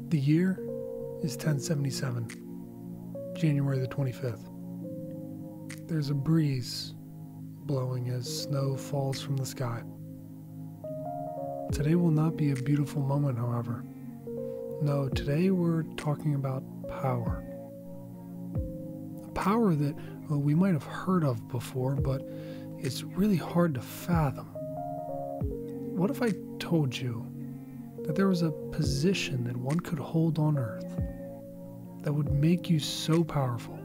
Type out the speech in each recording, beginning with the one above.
The year is 1077, January the 25th. There's a breeze blowing as snow falls from the sky. Today will not be a beautiful moment, however. No, today we're talking about power. A power that we might have heard of before, but it's really hard to fathom. What if I told you that there was a position that one could hold on earth that would make you so powerful,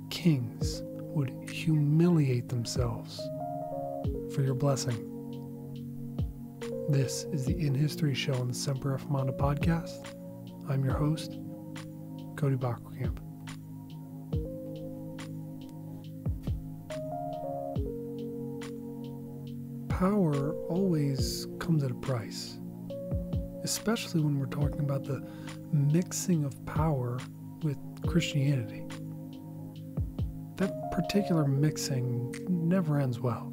kings would humiliate themselves for your blessing? This is the In History Show on the Semper Affirmanda podcast. I'm your host, Cody Bockerkamp. Power always comes at a price, especially when we're talking about the mixing of power with Christianity. That particular mixing never ends well.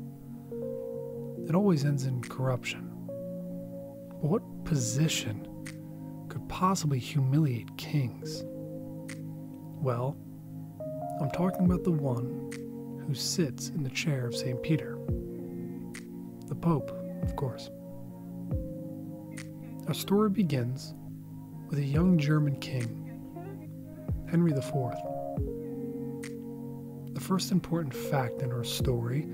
It always ends in corruption. But what position could possibly humiliate kings? Well, I'm talking about the one who sits in the chair of St. Peter. The Pope, of course. Our story begins with a young German king, Henry IV. The first important fact in our story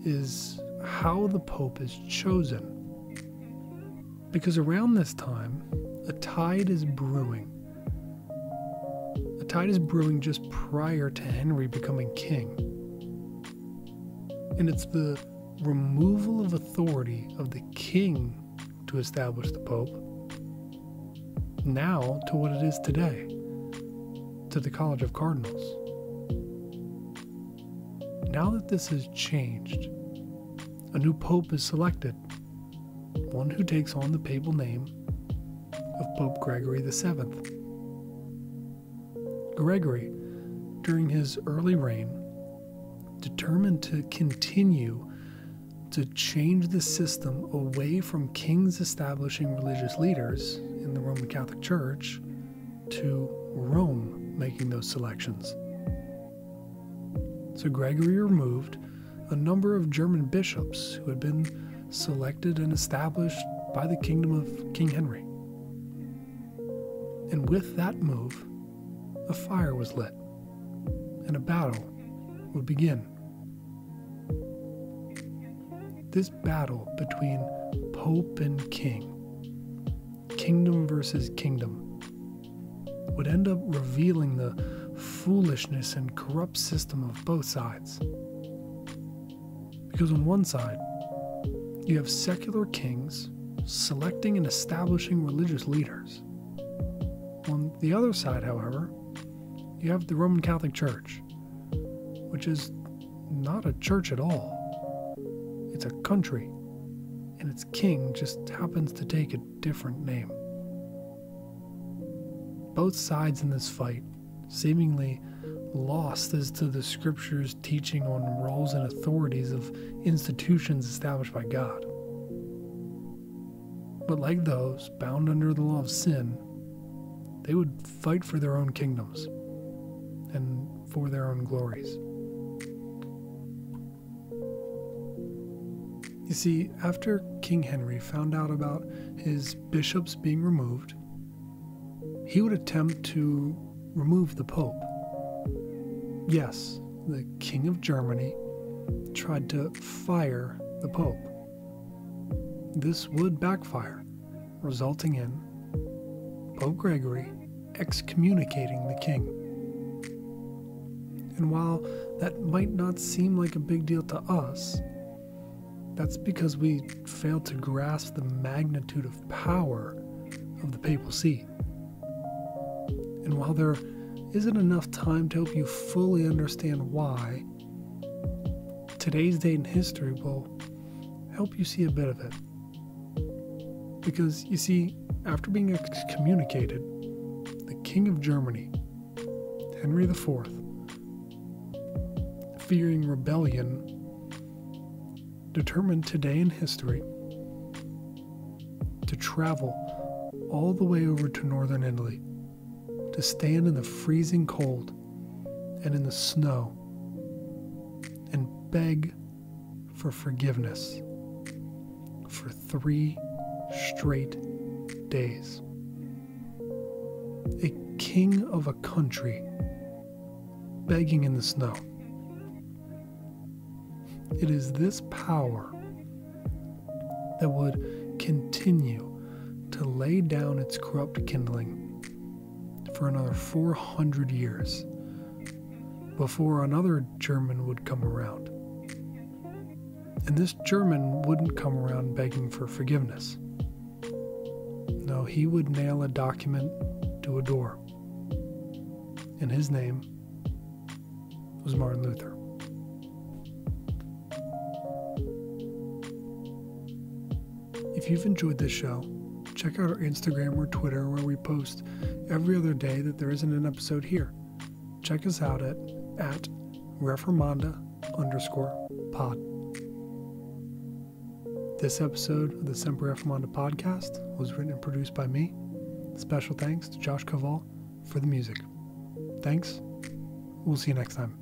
is how the Pope is chosen. Because around this time, a tide is brewing. A tide is brewing just prior to Henry becoming king. And it's the removal of authority of the king to establish the Pope, now to what it is today, to the College of Cardinals. Now that this has changed, a new Pope is selected, one who takes on the papal name of Pope Gregory VII. Gregory, during his early reign, determined to continue to change the system away from kings establishing religious leaders in the Roman Catholic Church to Rome making those selections. So Gregory removed a number of German bishops who had been selected and established by the kingdom of King Henry. And with that move, a fire was lit, and a battle would begin. This battle between Pope and King, kingdom versus kingdom, would end up revealing the foolishness and corrupt system of both sides. Because on one side, you have secular kings selecting and establishing religious leaders. On the other side, however, you have the Roman Catholic Church, which is not a church at all. It's a country, and its king just happens to take a different name. Both sides in this fight, seemingly lost as to the scripture's teaching on roles and authorities of institutions established by God. But like those bound under the law of sin, they would fight for their own kingdoms and for their own glories. You see, after King Henry found out about his bishops being removed, he would attempt to remove the Pope. Yes, the King of Germany tried to fire the Pope. This would backfire, resulting in Pope Gregory excommunicating the king. And while that might not seem like a big deal to us, that's because we fail to grasp the magnitude of power of the papal see. And while there isn't enough time to help you fully understand why, today's date in history will help you see a bit of it. Because, you see, after being excommunicated, the King of Germany, Henry IV, fearing rebellion, determined today in history to travel all the way over to northern Italy to stand in the freezing cold and in the snow and beg for forgiveness for 3 straight days. A king of a country begging in the snow. It is this power that would continue to lay down its corrupt kindling for another 400 years before another German would come around. And this German wouldn't come around begging for forgiveness. No, he would nail a document to a door. And his name was Martin Luther. If you've enjoyed this show, check out our Instagram or Twitter where we post every other day that there isn't an episode here. Check us out at Reformanda_pod. This episode of the Semper Reformanda podcast was written and produced by me. Special thanks to Josh Koval for the music. Thanks. We'll see you next time.